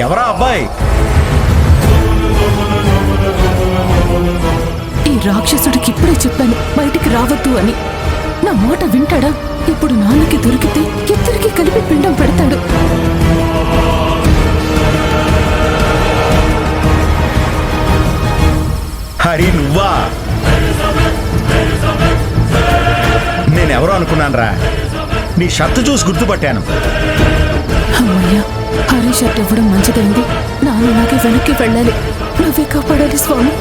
ఎవరా అబ్బాయి? ఈ రాక్షసుడికి ఇప్పుడే చెప్పాను బయటికి రావద్దు అని. నా మాట వింటాడా? ఇప్పుడు నాన్నకి దొరికితే ఇద్దరికి కలిపి పిండం పెడతాడు. హరి నువ్వా? నేనెవరో అనుకున్నాను. నీ షర్టు చూసి గుర్తుపట్టాను. అమ్మయ్యా, హరి షర్ట్ ఇవ్వడం మంచిదైంది. నాన్న నాకే వెనక్కి వెళ్ళాలి. నువ్వే కాపాడాలి స్వామి.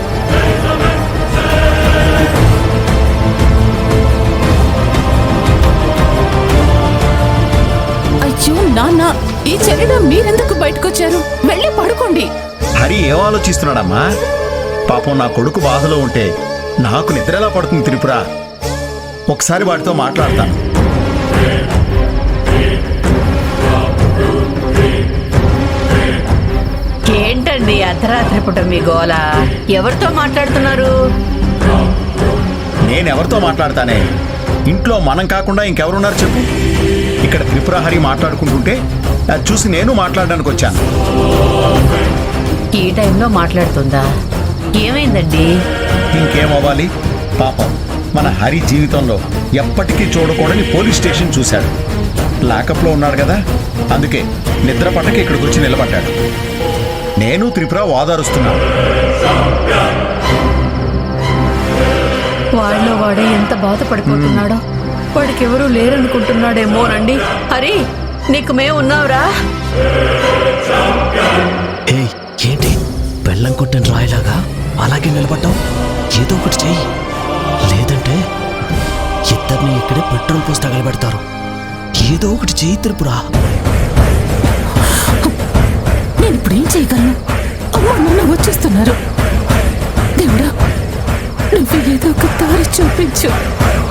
అయ్యో నాన్న, ఈ చలిలో మీరెందుకు బయటకొచ్చారు? వెళ్ళి పడుకోండి. హరి ఏం ఆలోచిస్తున్నాడమ్మా? పాపం నా కొడుకు బాధలో ఉంటే నాకు నిద్ర ఎలా పడుతుంది త్రిపుర? ఒకసారి వాడితో మాట్లాడతాను. ఏంటండి అర్ధరాత్రి పూట మీ గోల? ఎవరితో మాట్లాడుతున్నారు? నేనెవరితో మాట్లాడతానే? ఇంట్లో మనం కాకుండా ఇంకెవరున్నారు చెప్పు? ఇక్కడ త్రిపుర హరి మాట్లాడుకుంటుంటే అది చూసి నేను మాట్లాడడానికి వచ్చాను. ఈ టైంలో మాట్లాడుతుందా? ఏమైందండి? ఇంకేమవ్వాలి? పాపం మన హరి జీవితంలో ఎప్పటికీ చూడకూడని పోలీస్ స్టేషన్ చూశాడు. లాకప్లో ఉన్నాడు కదా, అందుకే నిద్ర పట్టక ఇక్కడికి వచ్చి నిలబడ్డాడు. నేను త్రిపుర వాదారుస్తున్నాను. వాళ్ళలో వాడే ఎంత బాధపడిపోతున్నాడో. వాడికి ఎవరూ లేరనుకుంటున్నాడేమోనండి. హరి, నీకు మేము ఉన్నావురా? ఏంటి బెల్లం కొట్టిన రాయిలాగా అలాగే నిలబడ్డావు? ఏదో ఒకటి చెయ్యి, లేదంటే ఇద్దరిని ఇక్కడే పెట్రోల్ పోసి తగలబెడతారు. ఏదో ఒకటి చెయ్యి త్రిపురా. నేను ఇప్పుడేం చేయగలను? అమ్మ నాన్న వచ్చేస్తున్నారు. దేవుడా, నువ్వు ఏదో ఒక దారి చూపించు.